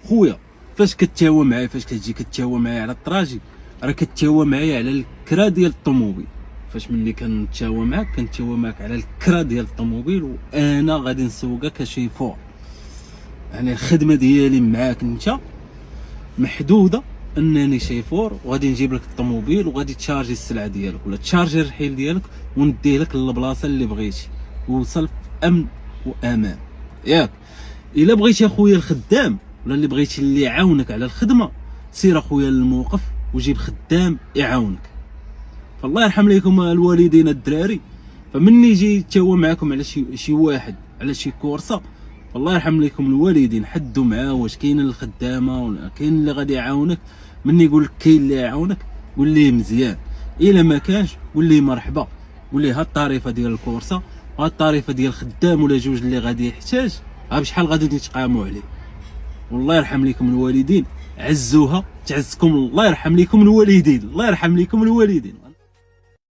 خويا فاش كتهاوى معايا، فاش كتجي كتهاوى معايا على الطراجي، راه كتهاوى معايا على الكرا ديال الطوموبيل. فاش ملي كنتهاوى معاك كنتهاوى معاك على الكرا ديال الطوموبيل، وانا غادي نسوقك كشيفور. يعني الخدمه ديالي معاك انت محدوده، انني شيفور وغادي نجيب لك الطوموبيل وغادي تشارجي السلعه ديالك ولا تشارجي الرحيل ديالك ونديه لك للبلاصه اللي بغيتي، ووصل في امن وامان ياك. الا بغيتي اخويا الخدام ولا اللي بغيتي اللي يعاونك على الخدمه، سير اخويا للموقف وجيب خدام يعاونك. فالله يرحم ليكم الوالدين الدراري، فمني يجي يتهاوى معاكم على شي واحد على شي كورسه، فالله يرحم ليكم الوالدين حدوا معاه واش كاين الخدامه ولا كاين اللي غادي يعاونك. مني يقول لك كاين اللي يعاونك قول ليه مزيان، الا ما كانش قول ليه مرحبا، قول ليه ها الطريفه ديال الكورسه، ها الطريفه ديال الخدام ولا جوج اللي غادي يحتاج، ها بشحال غادي نتقاموا عليه. والله يرحم لكم الوالدين، عزوها تعزكم. الله يرحم لكم الوالدين، الله يرحم لكم الوالدين.